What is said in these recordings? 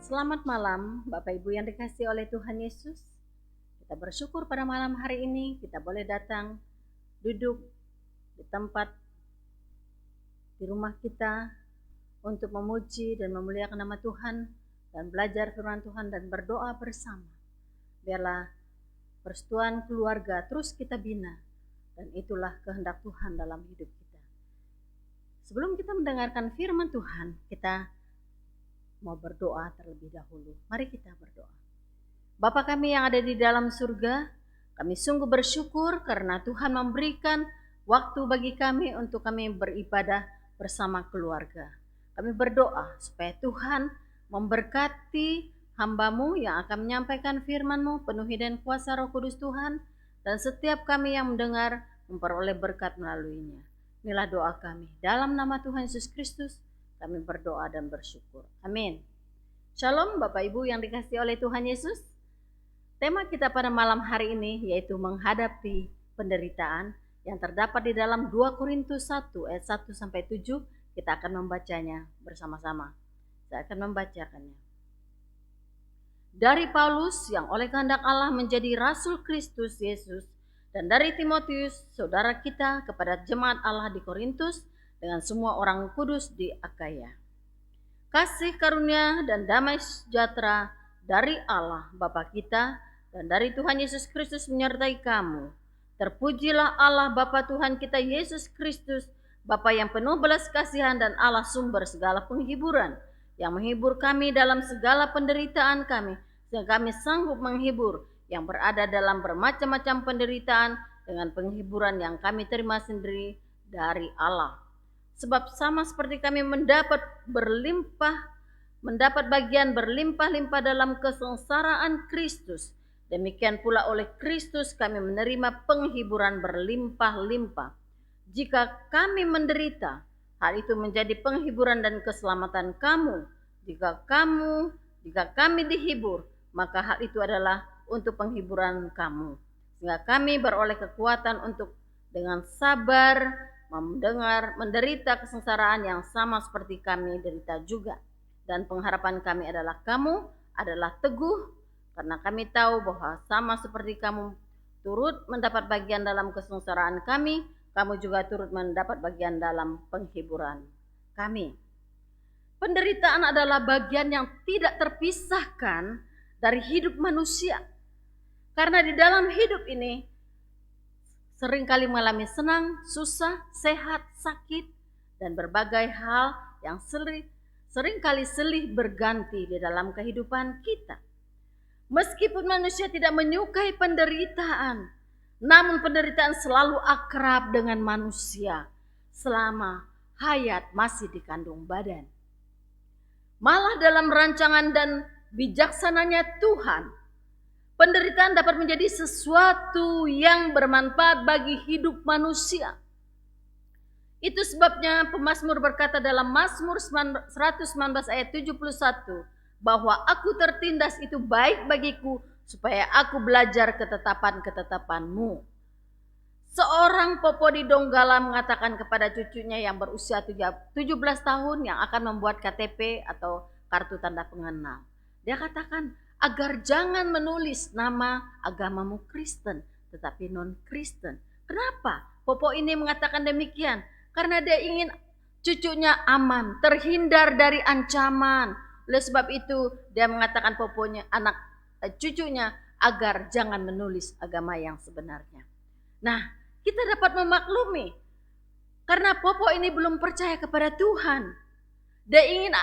Selamat malam, Bapak Ibu yang dikasihi oleh Tuhan Yesus. Kita bersyukur pada malam hari ini kita boleh datang duduk di tempat di rumah kita untuk memuji dan memuliakan nama Tuhan dan belajar firman Tuhan dan berdoa bersama. Biarlah persatuan keluarga terus kita bina dan itulah kehendak Tuhan dalam hidup kita. Sebelum kita mendengarkan firman Tuhan, kita mau berdoa terlebih dahulu. Mari kita berdoa. Bapa kami yang ada di dalam surga, kami sungguh bersyukur karena Tuhan memberikan waktu bagi kami untuk kami beribadah bersama keluarga. Kami berdoa supaya Tuhan memberkati hamba-Mu yang akan menyampaikan firman-Mu, penuhi dan kuasa Roh Kudus Tuhan, dan setiap kami yang mendengar memperoleh berkat melaluinya. Inilah doa kami. Dalam nama Tuhan Yesus Kristus, kami berdoa dan bersyukur. Amin. Shalom Bapak Ibu yang dikasihi oleh Tuhan Yesus. Tema kita pada malam hari ini yaitu menghadapi penderitaan yang terdapat di dalam 2 Korintus 1 ayat 1 sampai 7. Kita akan membacanya bersama-sama. Saya akan membacakannya. Dari Paulus yang oleh kehendak Allah menjadi Rasul Kristus Yesus, dan dari Timotius saudara kita kepada jemaat Allah di Korintus dengan semua orang kudus di Akaya. Kasih karunia dan damai sejahtera dari Allah Bapa kita dan dari Tuhan Yesus Kristus menyertai kamu. Terpujilah Allah Bapa Tuhan kita Yesus Kristus, Bapa yang penuh belas kasihan dan Allah sumber segala penghiburan, yang menghibur kami dalam segala penderitaan kami, sehingga kami sanggup menghibur yang berada dalam bermacam-macam penderitaan dengan penghiburan yang kami terima sendiri dari Allah. Sebab sama seperti kami mendapat bagian berlimpah-limpah dalam kesengsaraan Kristus, demikian pula oleh Kristus kami menerima penghiburan berlimpah-limpah. Jika kami menderita, hal itu menjadi penghiburan dan keselamatan kamu. Jika kami dihibur, maka hal itu adalah untuk penghiburan kamu, sehingga kami beroleh kekuatan untuk dengan sabar menderita kesengsaraan yang sama seperti kami derita juga. Dan pengharapan kami adalah kamu adalah teguh, karena kami tahu bahwa sama seperti kamu turut mendapat bagian dalam kesengsaraan kami, kamu juga turut mendapat bagian dalam penghiburan kami. Penderitaan adalah bagian yang tidak terpisahkan dari hidup manusia. Karena di dalam hidup ini seringkali mengalami senang, susah, sehat, sakit, dan berbagai hal yang seringkali silih berganti di dalam kehidupan kita. Meskipun manusia tidak menyukai penderitaan, namun penderitaan selalu akrab dengan manusia selama hayat masih dikandung badan. Malah dalam rancangan dan bijaksananya Tuhan, penderitaan dapat menjadi sesuatu yang bermanfaat bagi hidup manusia. Itu sebabnya pemazmur berkata dalam Mazmur 119 ayat 71, bahwa aku tertindas itu baik bagiku, supaya aku belajar ketetapan-ketetapanmu. Seorang Popo di Donggala mengatakan kepada cucunya yang berusia 17 tahun yang akan membuat KTP atau kartu tanda pengenal. Dia katakan, agar jangan menulis nama agamamu Kristen, tetapi non-Kristen. Kenapa Popo ini mengatakan demikian? Karena dia ingin cucunya aman, terhindar dari ancaman. Oleh sebab itu dia mengatakan cucunya agar jangan menulis agama yang sebenarnya. Nah, kita dapat memaklumi karena Popo ini belum percaya kepada Tuhan. Dia ingin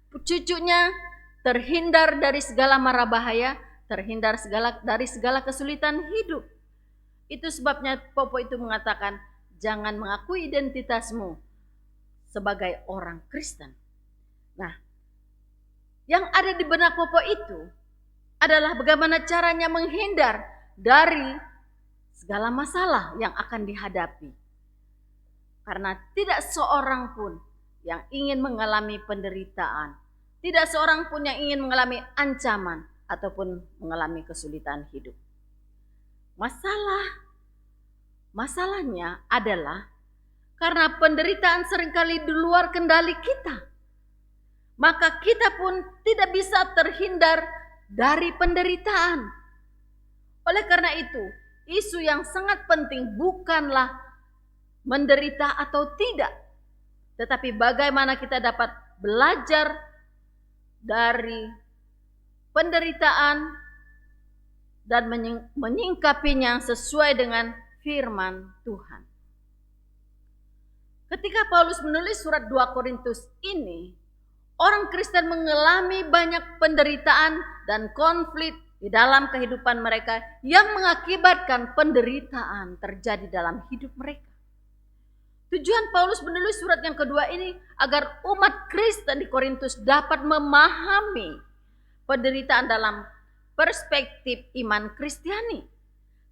cucunya terhindar dari segala mara bahaya, terhindar dari segala kesulitan hidup. Itu sebabnya Popo itu mengatakan, jangan mengakui identitasmu sebagai orang Kristen. Nah, yang ada di benak Popo itu adalah bagaimana caranya menghindar dari segala masalah yang akan dihadapi. Karena tidak seorang pun yang ingin mengalami penderitaan, tidak seorang pun yang ingin mengalami ancaman ataupun mengalami kesulitan hidup. Masalahnya adalah karena penderitaan seringkali di luar kendali kita. maka kita pun tidak bisa terhindar dari penderitaan. Oleh karena itu, isu yang sangat penting bukanlah menderita atau tidak, tetapi bagaimana kita dapat belajar dari penderitaan dan menyingkapinya sesuai dengan firman Tuhan. Ketika Paulus menulis surat 2 Korintus ini, orang Kristen mengalami banyak penderitaan dan konflik di dalam kehidupan mereka yang mengakibatkan penderitaan terjadi dalam hidup mereka. Tujuan Paulus menulis surat yang kedua ini agar umat Kristen di Korintus dapat memahami penderitaan dalam perspektif iman Kristiani,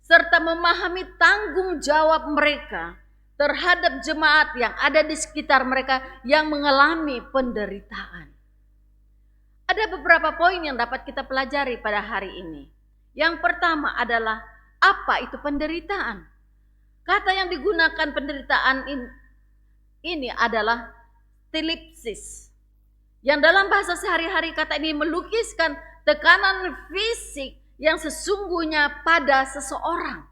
serta memahami tanggung jawab mereka terhadap jemaat yang ada di sekitar mereka yang mengalami penderitaan. Ada beberapa poin yang dapat kita pelajari pada hari ini. Yang pertama adalah, apa itu penderitaan? Kata yang digunakan penderitaan ini adalah stilipsis, yang dalam bahasa sehari-hari kata ini melukiskan tekanan fisik yang sesungguhnya pada seseorang.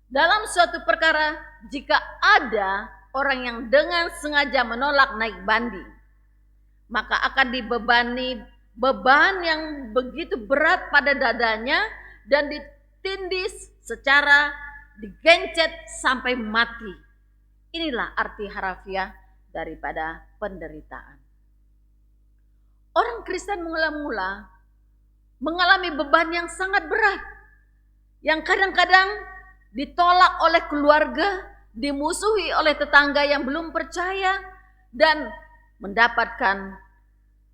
Dalam suatu perkara, jika ada orang yang dengan sengaja menolak naik banding, maka akan dibebani beban yang begitu berat pada dadanya dan ditindis secara digencet sampai mati. Inilah arti harafiah daripada penderitaan. Orang Kristen mula-mula mengalami beban yang sangat berat, yang kadang-kadang ditolak oleh keluarga, dimusuhi oleh tetangga yang belum percaya, dan mendapatkan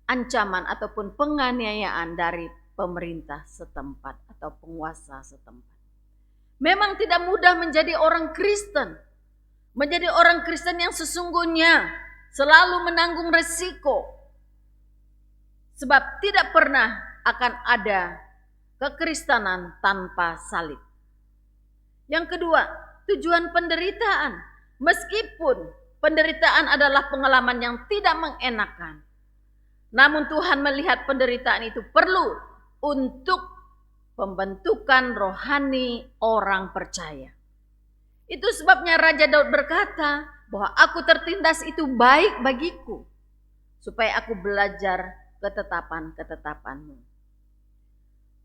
ancaman ataupun penganiayaan dari pemerintah setempat atau penguasa setempat. Memang tidak mudah menjadi orang Kristen. Menjadi orang Kristen yang sesungguhnya selalu menanggung resiko. Sebab tidak pernah akan ada kekristenan tanpa salib. Yang kedua, tujuan penderitaan. Meskipun penderitaan adalah pengalaman yang tidak mengenakan, namun Tuhan melihat penderitaan itu perlu untuk pembentukan rohani orang percaya. Itu sebabnya Raja Daud berkata bahwa aku tertindas itu baik bagiku, supaya aku belajar ketetapan-ketetapanmu.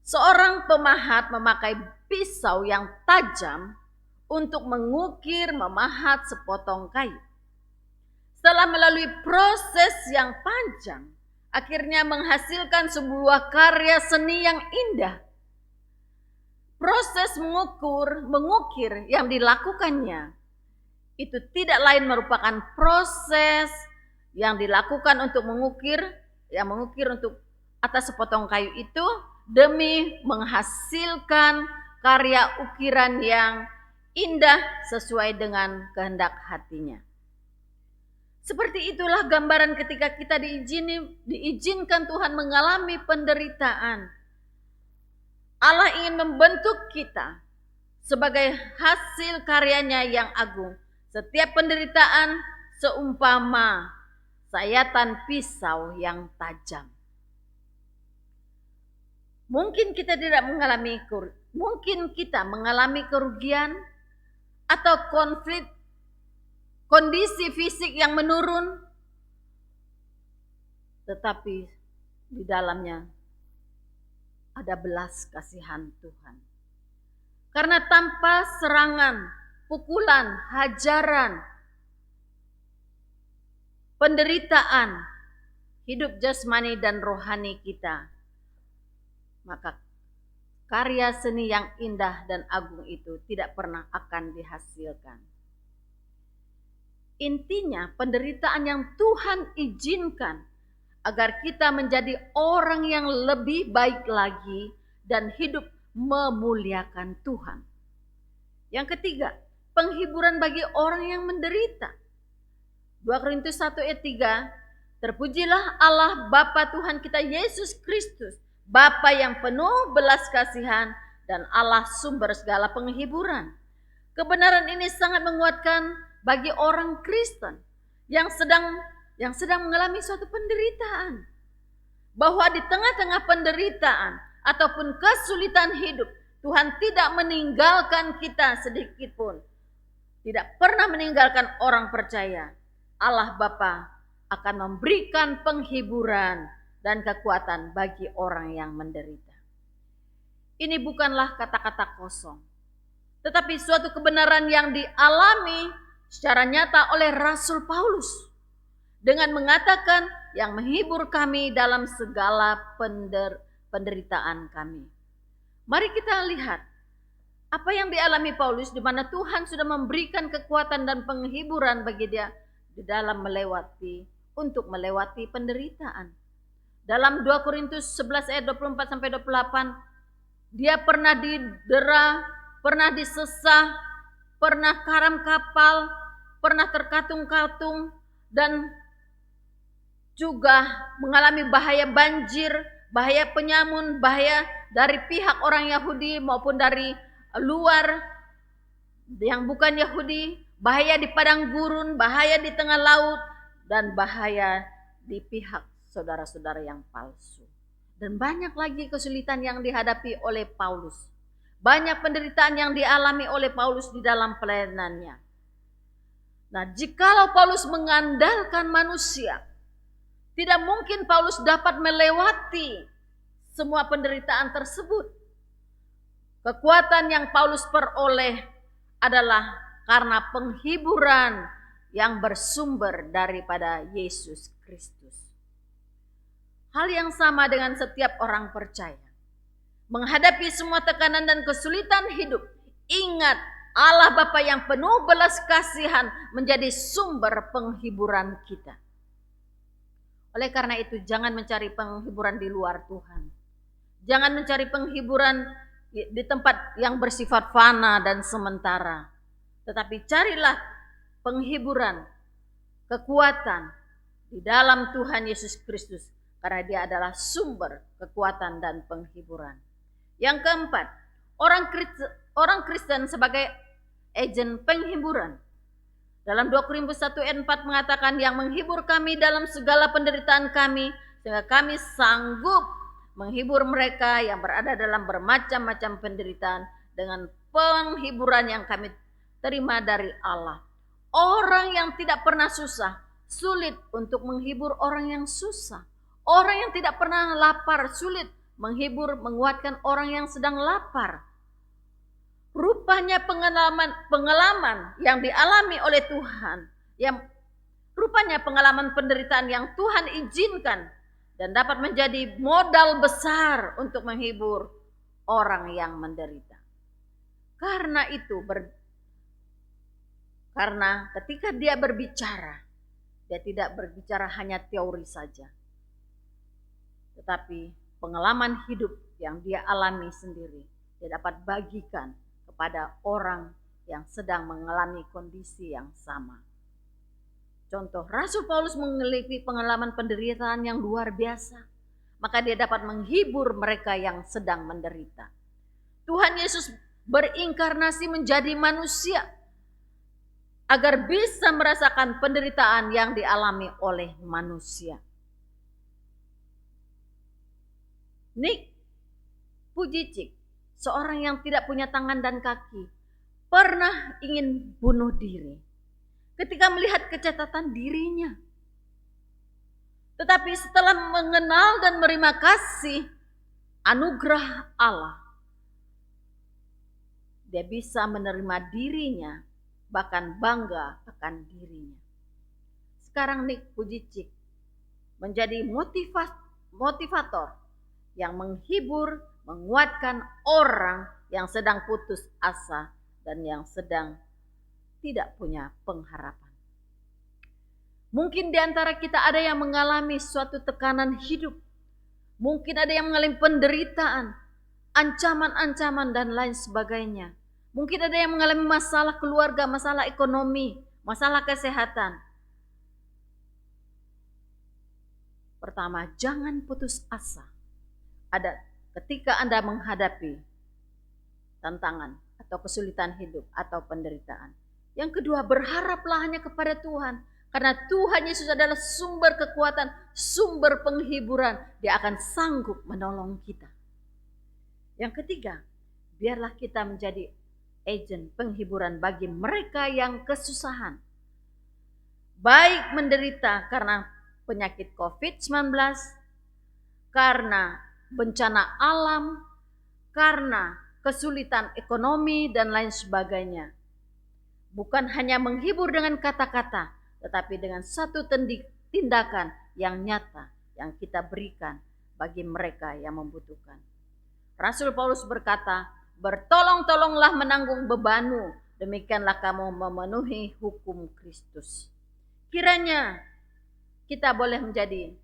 Seorang pemahat memakai pisau yang tajam untuk mengukir, memahat sepotong kayu. Setelah melalui proses yang panjang, akhirnya menghasilkan sebuah karya seni yang indah. Proses mengukir yang dilakukannya itu tidak lain merupakan proses yang dilakukan untuk mengukir untuk atas sepotong kayu itu demi menghasilkan karya ukiran yang indah sesuai dengan kehendak hatinya. Seperti itulah gambaran ketika kita diizinkan Tuhan mengalami penderitaan. Allah ingin membentuk kita sebagai hasil karyanya yang agung. Setiap penderitaan seumpama sayatan pisau yang tajam. Mungkin kita mengalami kerugian atau konflik, kondisi fisik yang menurun, tetapi di dalamnya ada belas kasihan Tuhan. Karena tanpa serangan, pukulan, hajaran, penderitaan, hidup jasmani dan rohani kita, maka karya seni yang indah dan agung itu tidak pernah akan dihasilkan. Intinya penderitaan yang Tuhan izinkan agar kita menjadi orang yang lebih baik lagi dan hidup memuliakan Tuhan. Yang ketiga, penghiburan bagi orang yang menderita. 2 Korintus 1 ayat 3, terpujilah Allah Bapa Tuhan kita Yesus Kristus, Bapa yang penuh belas kasihan dan Allah sumber segala penghiburan. Kebenaran ini sangat menguatkan bagi orang Kristen yang sedang yang sedang mengalami suatu penderitaan. Bahwa di tengah-tengah penderitaan ataupun kesulitan hidup, Tuhan tidak meninggalkan kita sedikit pun. Tidak pernah meninggalkan orang percaya. Allah Bapa akan memberikan penghiburan dan kekuatan bagi orang yang menderita. Ini bukanlah kata-kata kosong, tetapi suatu kebenaran yang dialami secara nyata oleh Rasul Paulus dengan mengatakan yang menghibur kami dalam segala penderitaan kami. Mari kita lihat apa yang dialami Paulus, di mana Tuhan sudah memberikan kekuatan dan penghiburan bagi dia di dalam untuk melewati penderitaan. Dalam 2 Korintus 11 ayat 24 sampai 28, dia pernah didera, pernah disesah, pernah karam kapal, pernah terkatung-katung, dan juga mengalami bahaya banjir, bahaya penyamun, bahaya dari pihak orang Yahudi maupun dari luar yang bukan Yahudi, bahaya di padang gurun, bahaya di tengah laut, dan bahaya di pihak saudara-saudara yang palsu. Dan banyak lagi kesulitan yang dihadapi oleh Paulus. Banyak penderitaan yang dialami oleh Paulus di dalam pelayanannya. Nah, jikalau Paulus mengandalkan manusia, tidak mungkin Paulus dapat melewati semua penderitaan tersebut. Kekuatan yang Paulus peroleh adalah karena penghiburan yang bersumber daripada Yesus Kristus. Hal yang sama dengan setiap orang percaya. Menghadapi semua tekanan dan kesulitan hidup, ingat Allah Bapa yang penuh belas kasihan menjadi sumber penghiburan kita. Oleh karena itu, jangan mencari penghiburan di luar Tuhan. Jangan mencari penghiburan di tempat yang bersifat fana dan sementara. Tetapi carilah penghiburan, kekuatan di dalam Tuhan Yesus Kristus. Karena dia adalah sumber kekuatan dan penghiburan. Yang keempat, orang Kristen sebagai agen penghiburan. Dalam 2 Korintus 1 ayat 4 mengatakan yang menghibur kami dalam segala penderitaan kami, sehingga kami sanggup menghibur mereka yang berada dalam bermacam-macam penderitaan dengan penghiburan yang kami terima dari Allah. Orang yang tidak pernah susah, sulit untuk menghibur orang yang susah. Orang yang tidak pernah lapar, sulit menghibur, menguatkan orang yang sedang lapar. Rupanya pengalaman yang dialami oleh Tuhan, yang rupanya pengalaman penderitaan yang Tuhan izinkan dan dapat menjadi modal besar untuk menghibur orang yang menderita. Karena itu, karena ketika dia berbicara, dia tidak berbicara hanya teori saja, tetapi pengalaman hidup yang dia alami sendiri, dia dapat bagikan kepada orang yang sedang mengalami kondisi yang sama. Contoh, Rasul Paulus memiliki pengalaman penderitaan yang luar biasa, maka dia dapat menghibur mereka yang sedang menderita. Tuhan Yesus berinkarnasi menjadi manusia agar bisa merasakan penderitaan yang dialami oleh manusia. Nick Vujicic, seorang yang tidak punya tangan dan kaki, pernah ingin bunuh diri ketika melihat kecacatan dirinya. Tetapi setelah mengenal dan menerima kasih anugerah Allah, dia bisa menerima dirinya, bahkan bangga akan dirinya. Sekarang Nick Vujicic menjadi motivator yang menghibur, menguatkan orang yang sedang putus asa dan yang sedang tidak punya pengharapan. Mungkin di antara kita ada yang mengalami suatu tekanan hidup. Mungkin ada yang mengalami penderitaan, ancaman-ancaman dan lain sebagainya. Mungkin ada yang mengalami masalah keluarga, masalah ekonomi, masalah kesehatan. Pertama, jangan putus asa. Ketika Anda menghadapi tantangan atau kesulitan hidup atau penderitaan. Yang kedua, berharaplah hanya kepada Tuhan, Karena Tuhan Yesus adalah sumber kekuatan, sumber penghiburan. Dia akan sanggup menolong kita. Yang ketiga, biarlah kita menjadi agen penghiburan bagi mereka yang kesusahan. Baik menderita karena penyakit COVID-19, karena bencana alam, karena kesulitan ekonomi dan lain sebagainya. Bukan hanya menghibur dengan kata-kata, tetapi dengan satu tindakan yang nyata yang kita berikan bagi mereka yang membutuhkan. Rasul Paulus berkata, bertolong-tolonglah menanggung bebanmu, demikianlah kamu memenuhi hukum Kristus. Kiranya kita boleh menjadi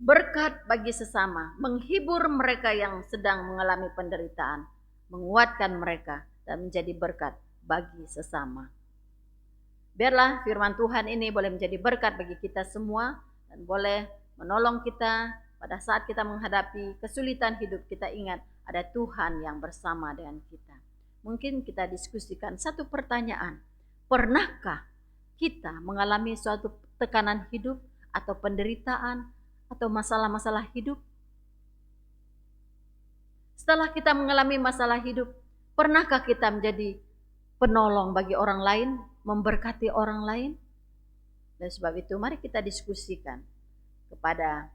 berkat bagi sesama, menghibur mereka yang sedang mengalami penderitaan, menguatkan mereka, dan menjadi berkat bagi sesama. Biarlah firman Tuhan ini boleh menjadi berkat bagi kita semua dan boleh menolong kita pada saat kita menghadapi kesulitan hidup. Kita ingat ada Tuhan yang bersama dengan kita. Mungkin kita diskusikan satu pertanyaan. Pernahkah kita mengalami suatu tekanan hidup atau penderitaan atau masalah-masalah hidup? Setelah kita mengalami masalah hidup, pernahkah kita menjadi penolong bagi orang lain, memberkati orang lain? Dan sebab itu mari kita diskusikan kepada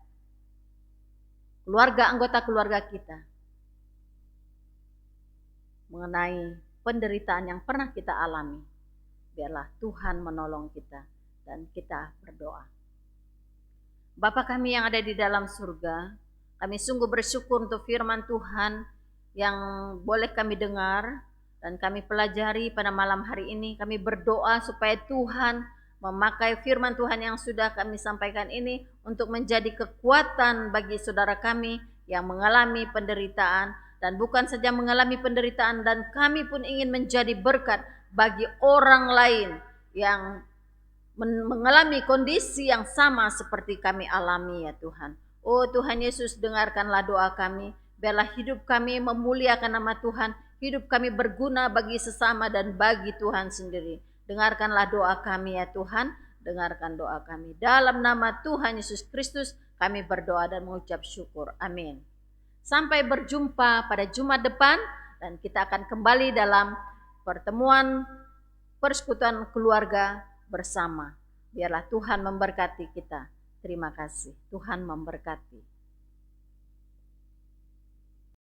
anggota keluarga kita mengenai penderitaan yang pernah kita alami. Biarlah Tuhan menolong kita dan kita berdoa. Bapa kami yang ada di dalam surga, kami sungguh bersyukur untuk firman Tuhan yang boleh kami dengar dan kami pelajari pada malam hari ini. Kami berdoa supaya Tuhan memakai firman Tuhan yang sudah kami sampaikan ini untuk menjadi kekuatan bagi saudara kami yang mengalami penderitaan, dan bukan saja mengalami penderitaan, dan kami pun ingin menjadi berkat bagi orang lain yang mengalami kondisi yang sama seperti kami alami ya Tuhan. Oh Tuhan Yesus, dengarkanlah doa kami. Biarlah hidup kami memuliakan nama Tuhan. Hidup kami berguna bagi sesama dan bagi Tuhan sendiri. Dengarkanlah doa kami ya Tuhan. Dengarkan doa kami. Dalam nama Tuhan Yesus Kristus kami berdoa dan mengucap syukur. Amin. Sampai berjumpa pada Jumat depan. Dan kita akan kembali dalam pertemuan persekutuan keluarga bersama. Biarlah Tuhan memberkati kita. Terima kasih. Tuhan memberkati.